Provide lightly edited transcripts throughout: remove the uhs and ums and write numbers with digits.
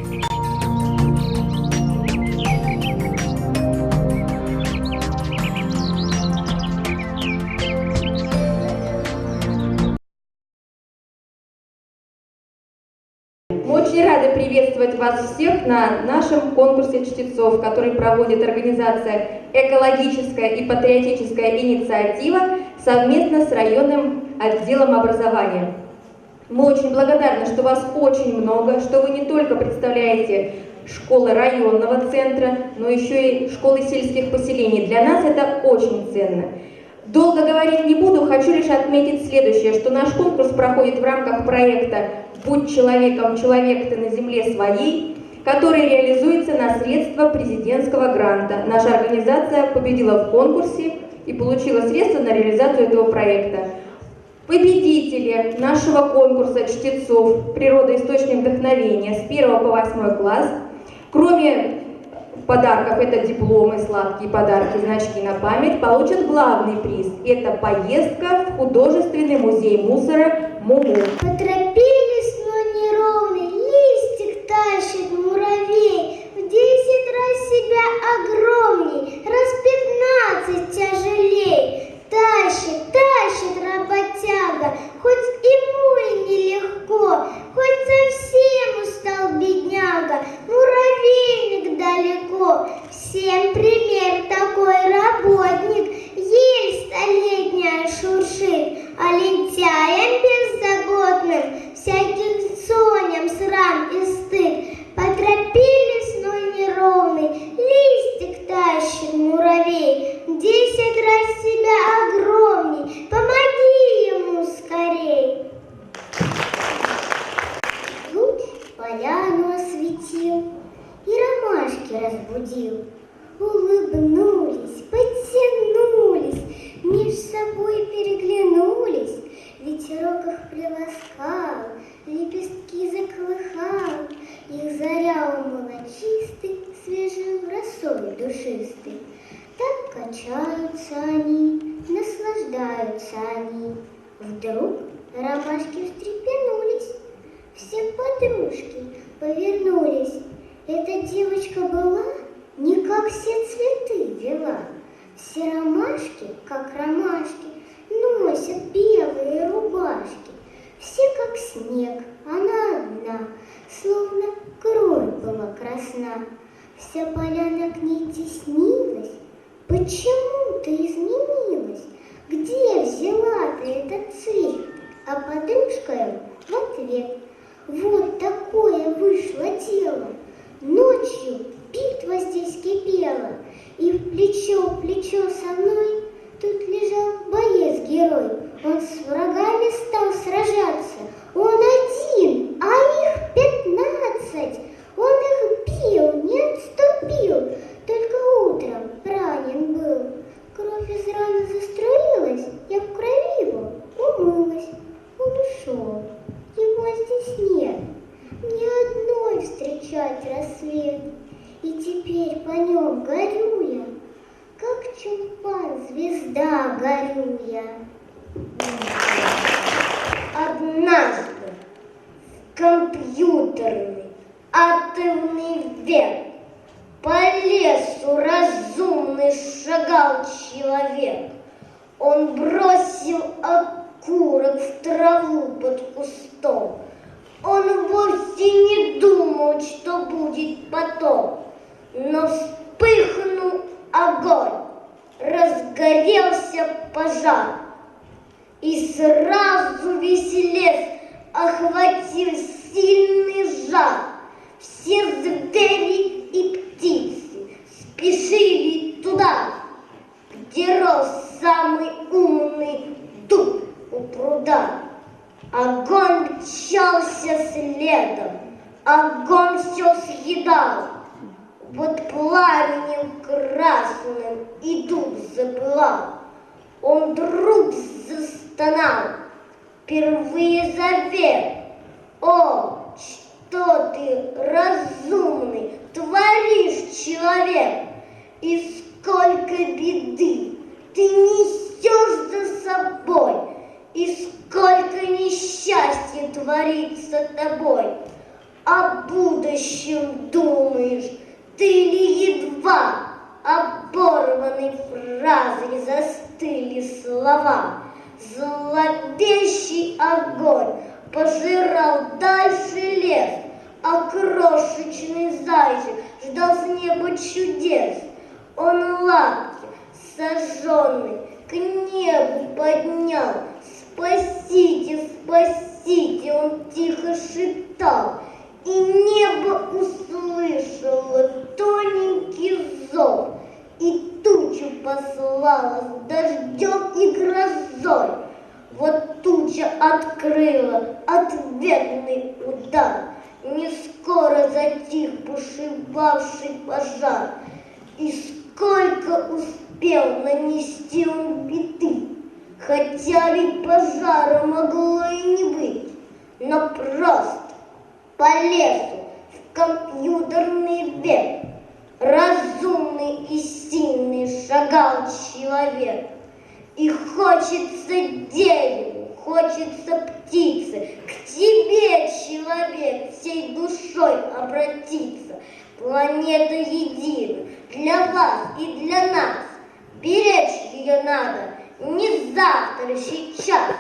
Мы очень рады приветствовать вас всех на нашем конкурсе чтецов, который проводит организация «Экологическая и патриотическая инициатива» совместно с районным отделом образования. Мы очень благодарны, что вас очень много, что вы не только представляете школы районного центра, но еще и школы сельских поселений. Для нас это очень ценно. Долго говорить не буду, хочу лишь отметить следующее, что наш конкурс проходит в рамках проекта «Будь человеком, человек ты на земле своей», который реализуется на средства президентского гранта. Наша организация победила в конкурсе и получила средства на реализацию этого проекта. Победители нашего конкурса чтецов «Природа. Источник вдохновения» с 1 по 8 класс, кроме подарков, это дипломы, сладкие подарки, значки на память, получат главный приз. Это поездка в художественный музей мусора МУМУ. Поторопились, но неровный, листик тащит муравей, в 10 раз себя огромней, раз 15 тяжелей. Тащит, тащит работяга, хоть ему и нелегко, хоть совсем устал бедняга, муравейник далеко. Всем пример такой работник, ель столетняя шуршит, а лентяям беззаботным всяких соням срам и стыд. Поторопились, но неровный, листик тащит муравей, 10 раз себя огромней, помоги ему скорей. Луч поляну осветил и ромашки разбудил. Улыбнулись, потянулись, меж собой переглянулись. Ветерок их приласкал, лепестки заколыхал. Их заря умыла чистый, свежим росой душистый. Так качаются они, наслаждаются они. Вдруг ромашки встрепенулись, все подружки повернулись. Эта девочка была, не как все цветы вела. Все ромашки, как ромашки, носят белые рубашки. Все как снег, она одна, словно кровь была красна. Вся поляна к ней теснилась, почему-то изменилась. Где взяла ты этот цвет? А подружка ему в ответ: вот такое вышло дело. Ночью битва здесь кипела, и в плечо со мной тут лежал боец-герой. Он с врагами стал сражаться. Он один, а их 15. Он их бил, не отступил, только утром ранен был. Кровь из раны заструилась, я в крови его умылась. Он ушел, его здесь нет, ни одной встречать рассвет. И теперь по нем горю я, как чулпан, звезда горю я. Однажды в компьютерный атомный век по лесу разумный шагал человек. Он бросил окурок в траву под кустом. Он вовсе не думал, что будет потом. Но вспыхнул огонь, разгорелся пожар. И сразу весь лес охватил сильный жар. Все звери и птицы спешили туда, где рос самый умный дуб у пруда. Огонь мчался следом, огонь все съедал. Вот пламенем красным и дуб запылал. Он вдруг застонал, впервые завет: о, что ты, разумный, творишь, человек, и сколько беды ты несешь за собой, и сколько несчастья творится тобой. о будущем думаешь, ты ли едва оборванной фразой застыли слова? Зловещий огонь пожирал дальше лес, а крошечный зайчик ждал с неба чудес. Он лапки сожженный к небу поднял. Спасите, спасите, он тихо шептал. И небо услышало тоненький зов, и тучу послала с дождем и грозой. Вот туча открыла ответный удар, не скоро затих бушевавший пожар. И сколько успел нанести он беды, хотя ведь пожара могло и не быть, но просто по лесу в компьютерный век разумный и сильный шагал человек. И хочется дереву, хочется птице, к тебе, человек, всей душой обратиться. Планета едина для вас и для нас. Беречь ее надо не завтра, сейчас.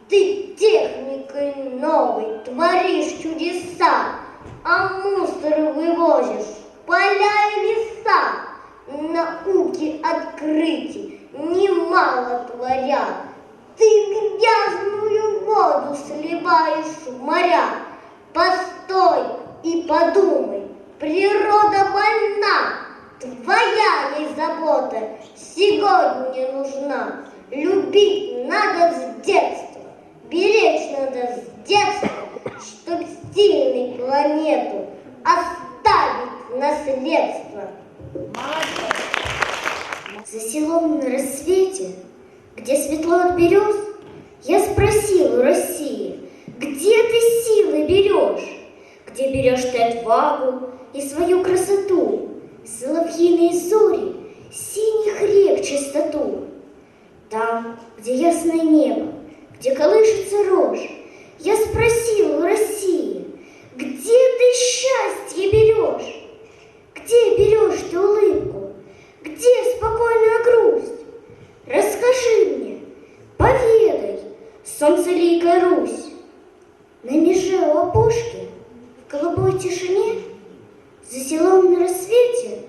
Ты техникой новой творишь чудеса, а мусор вывозишь в поля и леса. Науки открытий немало творя. Ты грязную воду сливаешь в моря. Постой и подумай, природа больна. Твоя ей забота сегодня нужна. Любить надо с детства, беречь надо с детства, чтоб сильной планету оставить наследство. За селом на рассвете, где светло от берез, я спросил у России, где ты силы берешь? Где берешь ты отвагу и свою красоту, соловьиные зори, синих рек чистоту? Там, где ясное небо, где колышется рожь, я спросил у России, где ты счастье берешь? Где берешь ты улыбку? Где спокойная грусть? Расскажи мне, поведай, солнцеликая Русь. На меже у опушки, в голубой тишине, за селом на рассвете,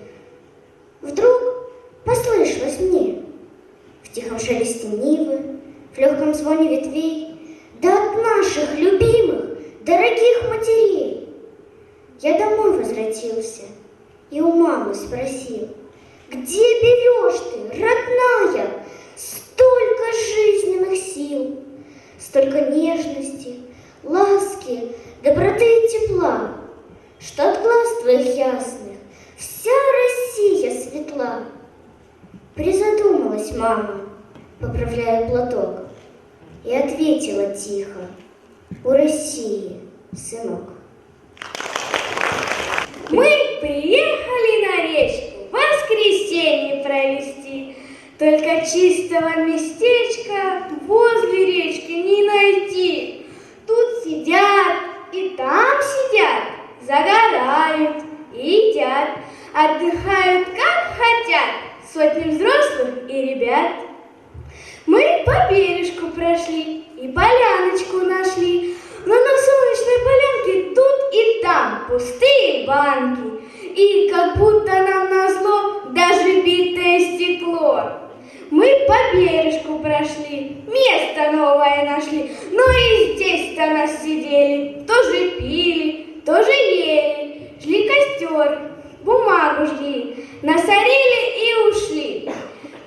вдруг послышалось мне в тихом шелесте нивы, в легком звоне ветвей, да от наших любимых, дорогих матерей. Я домой возвратился и у мамы спросил, где берешь ты, родная, столько жизненных сил, столько нежности, ласки, доброты и тепла, что от глаз твоих ясных вся Россия светла. Призадумалась мама, поправляя платок, и ответила тихо, у России, сынок. Мы приехали на речку воскресенье провести, только чистого местечка возле речки не найти. Тут сидят и там сидят, загорают и едят, отдыхают как хотят сотни взрослых и ребят. Мы по бережку прошли и поляночку нашли, но на солнечной полянке тут и там пустые банки, и как будто нам назло даже битое стекло. Мы по бережку прошли, место новое нашли, но и здесь-то нас сидели, тоже пили, тоже ели, жгли костер, бумагу жгли, насорили и ушли.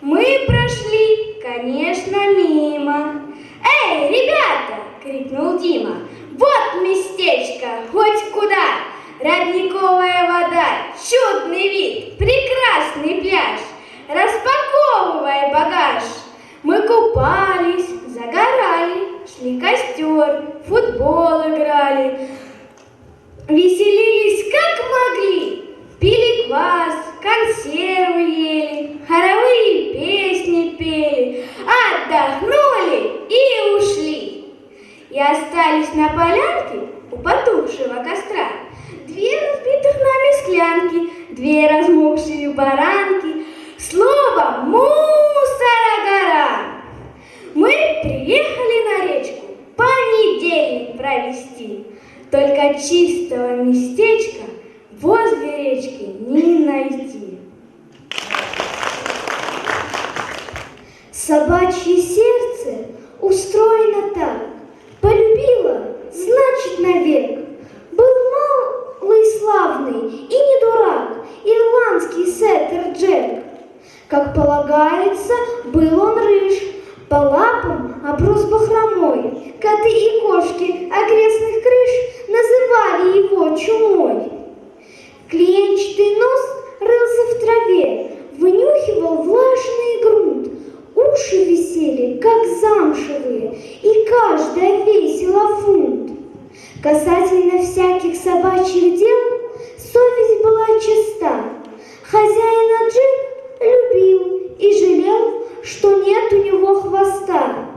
Мы прошли, конечно, мимо. «Эй, ребята!» — крикнул Дима. «Вот местечко, хоть куда! Родниковая вода, чудный вид, прекрасный пляж! Распаковывай багаж!» Мы купались, загорали, шли костер, в футбол играли, веселились как могли, пили квас, консервы ели, хоровые песни пели, отдохнули и ушли. И остались на полянке у потухшего костра лежанки, две размокшие баранки, слово мусора гора. Мы приехали на речку понедельник провести, только чистого местечка возле речки не найти. Собачье сердце устроено так. Полюбила, значит, навек. Был малый славный и не дурак, ирландский сеттер Джек. Как полагается, был он рыж, по лапам оброс бахромой. Коты и кошки окрестных крыш называли его чумой. Клеенчатый нос рылся в траве, вынюхивал влажный грунт. Уши висели, как замшевые, и каждая весила фунт. Касательно всяких собачьих дел совесть была чиста. Хозяина Джек любил и жалел, что нет у него хвоста.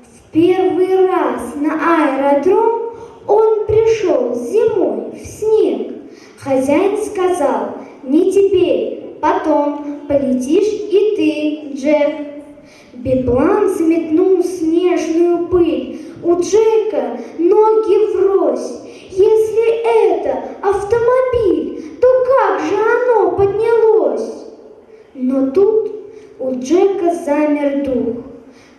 В первый раз на аэродром он пришел зимой в снег. Хозяин сказал: не теперь, потом полетишь и ты, Джек. Биплан заметнул снежную пыль. У Джека ноги врозь. Если это автомобиль, то как же оно поднялось? Но тут у Джека замер дух.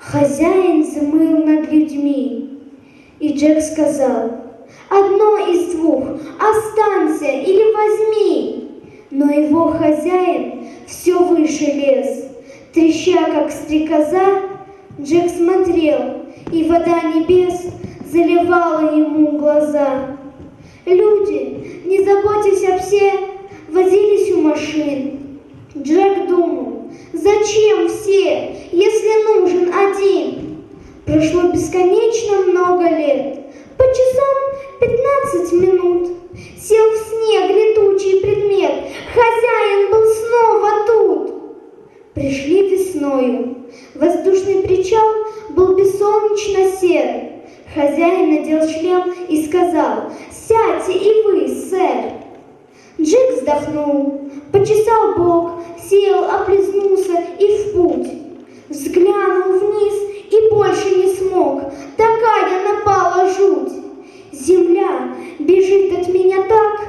Хозяин взмыл над людьми. И Джек сказал: одно из двух, останься или возьми. Но его хозяин все выше лез. Треща, как стрекоза, Джек смотрел, и вода небес заливала ему глаза. Люди, не заботясь об всех, возились у машин. Джек думал: зачем все, если нужен один? Прошло бесконечно много лет, по часам 15 минут. Сел в снег летучий предмет, хозяин был снова тут. Пришли весною. Воздушный причал был бессолнечно сер. Хозяин надел шлем и сказал: сядьте и вы, сэр. Джек вздохнул, почесал бок, сел, облизнулся и в путь. Взглянул вниз и больше не смог. Такая напала жуть. Земля бежит от меня так,